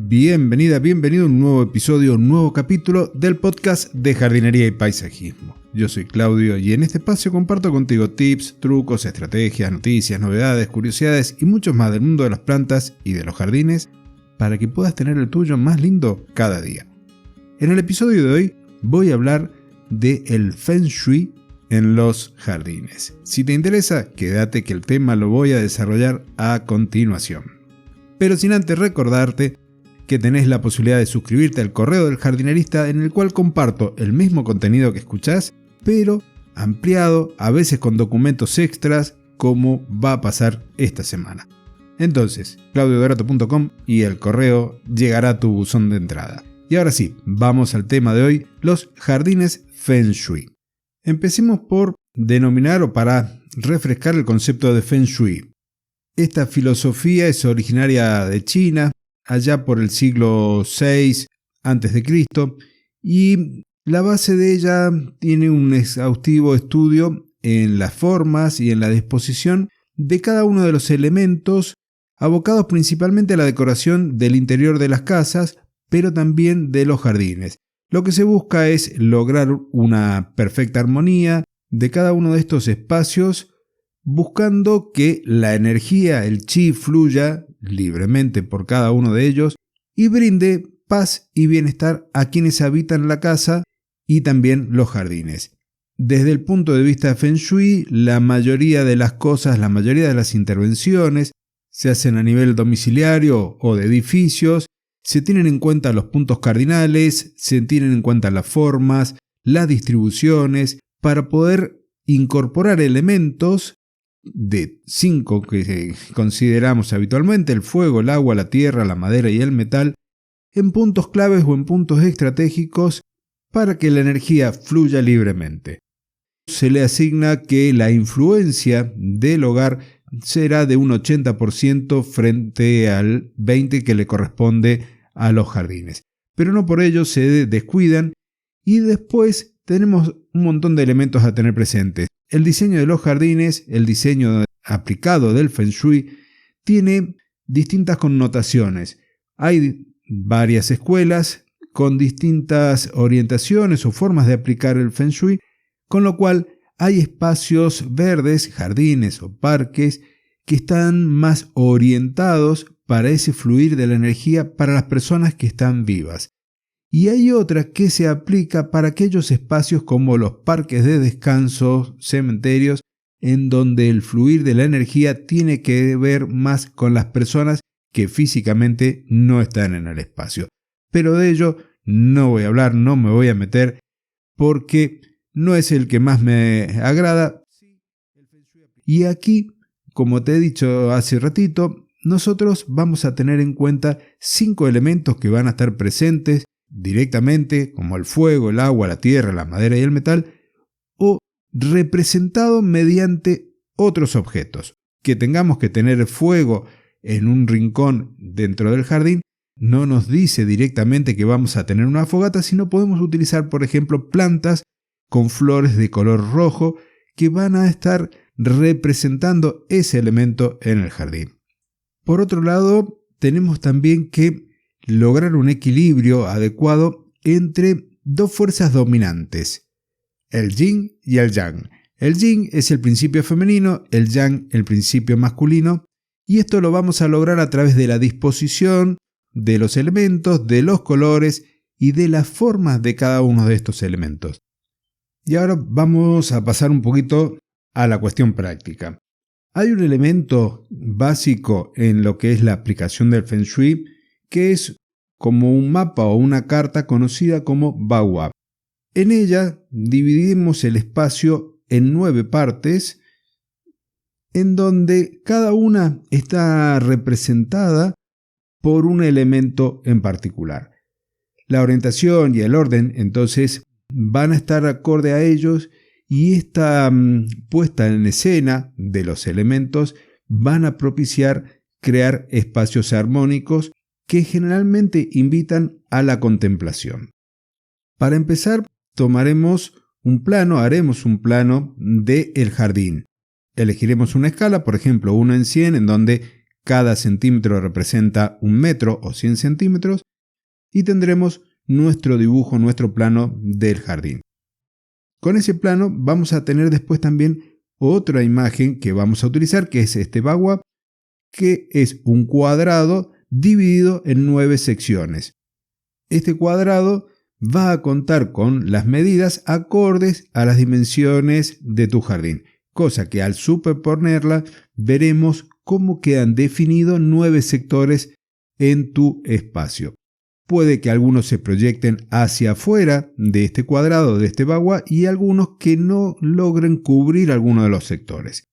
Bienvenida, bienvenido a un nuevo episodio, un nuevo capítulo del podcast de jardinería y paisajismo. Yo soy Claudio y en este espacio comparto contigo tips, trucos, estrategias, noticias, novedades, curiosidades y mucho más del mundo de las plantas y de los jardines para que puedas tener el tuyo más lindo cada día. En el episodio de hoy voy a hablar del Feng Shui en los jardines. Si te interesa, quédate que el tema lo voy a desarrollar a continuación. Pero sin antes recordarte que tenés la posibilidad de suscribirte al correo del jardinerista, en el cual comparto el mismo contenido que escuchás, pero ampliado, a veces con documentos extras, como va a pasar esta semana. Entonces, claudiodorato.com y el correo llegará a tu buzón de entrada. Y ahora sí, vamos al tema de hoy, los jardines Feng Shui. Empecemos por denominar o para refrescar el concepto de Feng Shui. Esta filosofía es originaria de China, allá por el siglo VI a.C., y la base de ella tiene un exhaustivo estudio en las formas y en la disposición de cada uno de los elementos, abocados principalmente a la decoración del interior de las casas, pero también de los jardines. Lo que se busca es lograr una perfecta armonía de cada uno de estos espacios, buscando que la energía, el chi, fluya libremente por cada uno de ellos y brinde paz y bienestar a quienes habitan la casa y también los jardines. Desde el punto de vista de Feng Shui, la mayoría de las cosas, la mayoría de las intervenciones se hacen a nivel domiciliario o de edificios. Se tienen en cuenta los puntos cardinales, se tienen en cuenta las formas, las distribuciones, para poder incorporar elementos de 5 que consideramos habitualmente: el fuego, el agua, la tierra, la madera y el metal, en puntos claves o en puntos estratégicos para que la energía fluya libremente. Se le asigna que la influencia del hogar será de un 80% frente al 20% que le corresponde a los jardines. Pero no por ello se descuidan, y después tenemos un montón de elementos a tener presentes. El diseño de los jardines, el diseño aplicado del Feng Shui, tiene distintas connotaciones. Hay varias escuelas con distintas orientaciones o formas de aplicar el Feng Shui, con lo cual hay espacios verdes, jardines o parques que están más orientados para ese fluir de la energía para las personas que están vivas. Y hay otra que se aplica para aquellos espacios como los parques de descanso, cementerios, en donde el fluir de la energía tiene que ver más con las personas que físicamente no están en el espacio. Pero de ello no voy a hablar, no me voy a meter, porque no es el que más me agrada. Y aquí, como te he dicho hace ratito, nosotros vamos a tener en cuenta 5 elementos que van a estar presentes directamente, como el fuego, el agua, la tierra, la madera y el metal, o representado mediante otros objetos. Que tengamos que tener fuego en un rincón dentro del jardín no nos dice directamente que vamos a tener una fogata, sino podemos utilizar, por ejemplo, plantas con flores de color rojo que van a estar representando ese elemento en el jardín. Por otro lado, tenemos también que lograr un equilibrio adecuado entre dos fuerzas dominantes, el yin y el yang. El yin es el principio femenino, el yang el principio masculino, y esto lo vamos a lograr a través de la disposición de los elementos, de los colores y de las formas de cada uno de estos elementos. Y ahora vamos a pasar un poquito a la cuestión práctica. Hay un elemento básico en lo que es la aplicación del Feng Shui, que es como un mapa o una carta conocida como Baguab. En ella dividimos el espacio en 9 partes, en donde cada una está representada por un elemento en particular. La orientación y el orden, entonces, van a estar acorde a ellos, y esta puesta en escena de los elementos van a propiciar crear espacios armónicos que generalmente invitan a la contemplación. Para empezar, haremos un plano del jardín. Elegiremos una escala, por ejemplo 1 en 100, en donde cada centímetro representa 1 metro o 100 centímetros, y tendremos nuestro dibujo, nuestro plano del jardín. Con ese plano vamos a tener después también otra imagen que vamos a utilizar, que es este bagua, que es un cuadrado dividido en 9 secciones. Este cuadrado va a contar con las medidas acordes a las dimensiones de tu jardín, cosa que al superponerla veremos cómo quedan definidos 9 sectores en tu espacio. Puede que algunos se proyecten hacia afuera de este cuadrado, de este bagua, y algunos que no logren cubrir alguno de los sectores.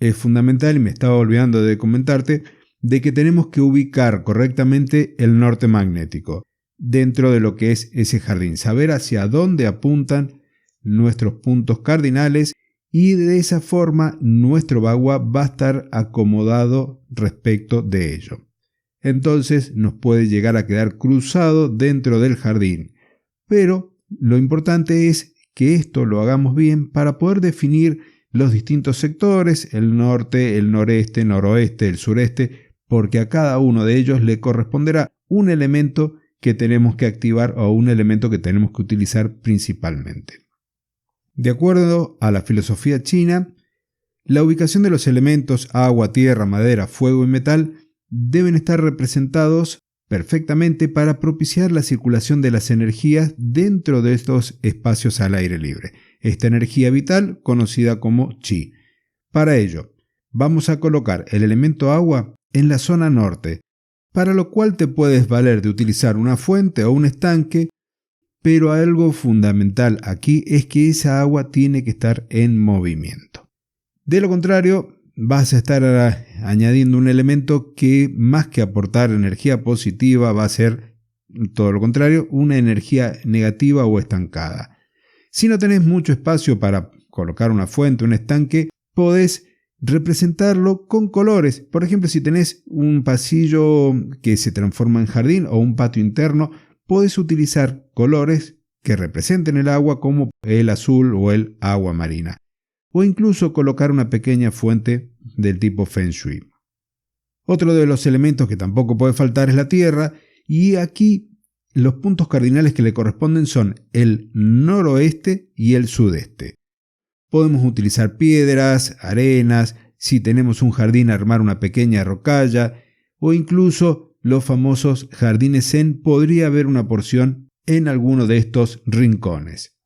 Es fundamental, y me estaba olvidando de comentarte, de que tenemos que ubicar correctamente el norte magnético dentro de lo que es ese jardín, saber hacia dónde apuntan nuestros puntos cardinales, y de esa forma nuestro bagua va a estar acomodado respecto de ello. Entonces nos puede llegar a quedar cruzado dentro del jardín, pero lo importante es que esto lo hagamos bien para poder definir los distintos sectores, el norte, el noreste, el noroeste, el sureste, porque a cada uno de ellos le corresponderá un elemento que tenemos que activar o un elemento que tenemos que utilizar principalmente. De acuerdo a la filosofía china, la ubicación de los elementos agua, tierra, madera, fuego y metal deben estar representados perfectamente para propiciar la circulación de las energías dentro de estos espacios al aire libre. Esta energía vital conocida como Qi. Para ello, vamos a colocar el elemento agua en la zona norte, para lo cual te puedes valer de utilizar una fuente o un estanque, pero algo fundamental aquí es que esa agua tiene que estar en movimiento. De lo contrario, vas a estar añadiendo un elemento que más que aportar energía positiva va a ser todo lo contrario, una energía negativa o estancada. Si no tenés mucho espacio para colocar una fuente, un estanque, podés representarlo con colores. Por ejemplo, si tenés un pasillo que se transforma en jardín o un patio interno, podés utilizar colores que representen el agua como el azul o el agua marina, o incluso colocar una pequeña fuente del tipo Feng Shui. Otro de los elementos que tampoco puede faltar es la tierra, y aquí los puntos cardinales que le corresponden son el noroeste y el sudeste. Podemos utilizar piedras, arenas, si tenemos un jardín armar una pequeña rocalla, o incluso los famosos jardines zen, podría haber una porción en alguno de estos rincones.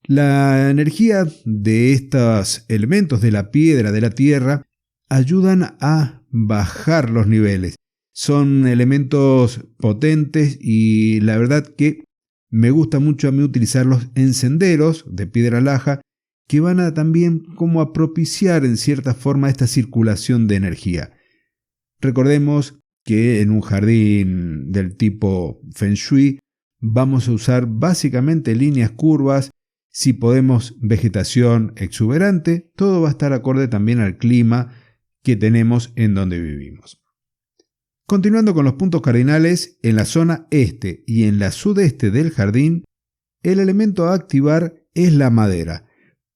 La energía de estos elementos de la piedra, de la tierra, ayudan a bajar los niveles. Son elementos potentes y la verdad que me gusta mucho a mí utilizarlos en senderos de piedra laja que van a también como a propiciar en cierta forma esta circulación de energía. Recordemos que en un jardín del tipo Feng Shui vamos a usar básicamente líneas curvas. Si podemos vegetación exuberante, todo va a estar acorde también al clima que tenemos en donde vivimos. Continuando con los puntos cardinales, en la zona este y en la sudeste del jardín, el elemento a activar es la madera.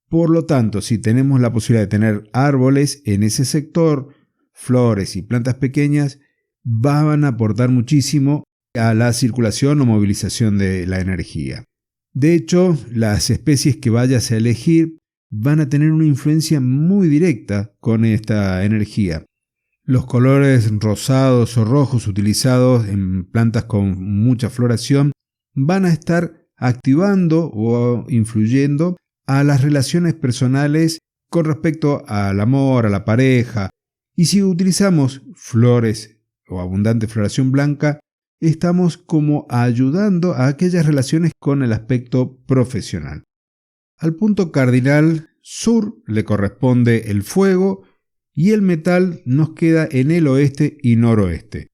Por lo tanto, si tenemos la posibilidad de tener árboles en ese sector, flores y plantas pequeñas, van a aportar muchísimo a la circulación o movilización de la energía. De hecho, las especies que vayas a elegir van a tener una influencia muy directa con esta energía. Los colores rosados o rojos utilizados en plantas con mucha floración van a estar activando o influyendo a las relaciones personales con respecto al amor, a la pareja. Y si utilizamos flores o abundante floración blanca, estamos como ayudando a aquellas relaciones con el aspecto profesional. Al punto cardinal sur le corresponde el fuego y el metal nos queda en el oeste y noroeste.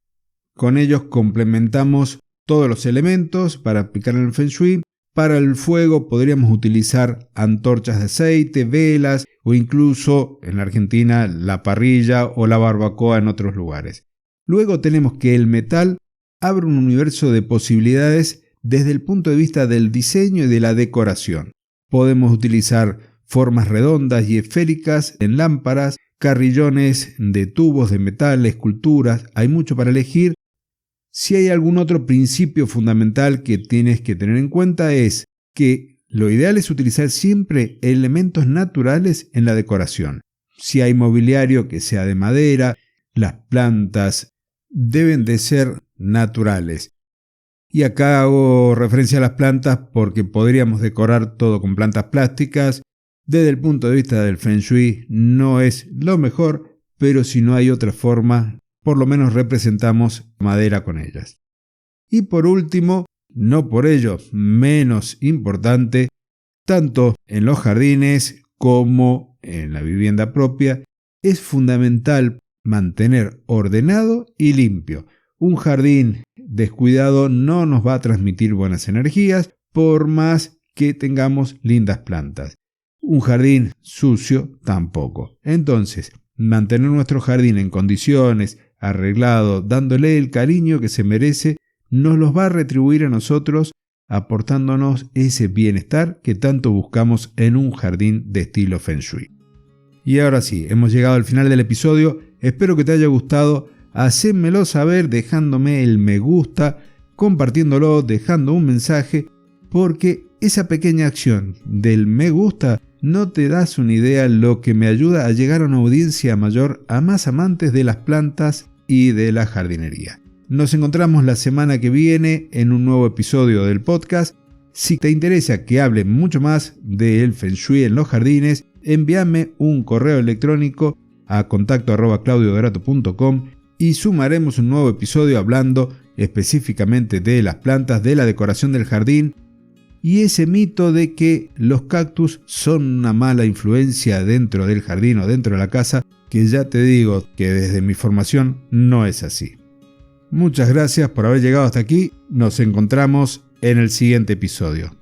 Con ellos complementamos todos los elementos para aplicar en el Feng Shui. Para el fuego podríamos utilizar antorchas de aceite, velas o incluso en la Argentina la parrilla o la barbacoa en otros lugares. Luego tenemos que el metal abre un universo de posibilidades desde el punto de vista del diseño y de la decoración. Podemos utilizar formas redondas y esféricas en lámparas, carrillones de tubos de metal, esculturas, hay mucho para elegir. Si hay algún otro principio fundamental que tienes que tener en cuenta es que lo ideal es utilizar siempre elementos naturales en la decoración. Si hay mobiliario que sea de madera, las plantas deben de ser naturales. Y acá hago referencia a las plantas porque podríamos decorar todo con plantas plásticas. Desde el punto de vista del Feng Shui no es lo mejor, pero si no hay otra forma, por lo menos representamos madera con ellas. Y por último, no por ello menos importante, tanto en los jardines como en la vivienda propia, es fundamental mantener ordenado y limpio. Un jardín descuidado no nos va a transmitir buenas energías, por más que tengamos lindas plantas. Un jardín sucio tampoco. Entonces, mantener nuestro jardín en condiciones, arreglado, dándole el cariño que se merece, nos los va a retribuir a nosotros, aportándonos ese bienestar que tanto buscamos en un jardín de estilo Feng Shui. Y ahora sí, hemos llegado al final del episodio. Espero que te haya gustado. Hacémelo saber dejándome el me gusta, compartiéndolo, dejando un mensaje, porque esa pequeña acción del me gusta no te das una idea lo que me ayuda a llegar a una audiencia mayor, a más amantes de las plantas y de la jardinería. Nos encontramos la semana que viene en un nuevo episodio del podcast. Si te interesa que hable mucho más del Feng Shui en los jardines, envíame un correo electrónico a contacto@claudiodorato.com y sumaremos un nuevo episodio hablando específicamente de las plantas, de la decoración del jardín y ese mito de que los cactus son una mala influencia dentro del jardín o dentro de la casa, que ya te digo que desde mi formación no es así. Muchas gracias por haber llegado hasta aquí. Nos encontramos en el siguiente episodio.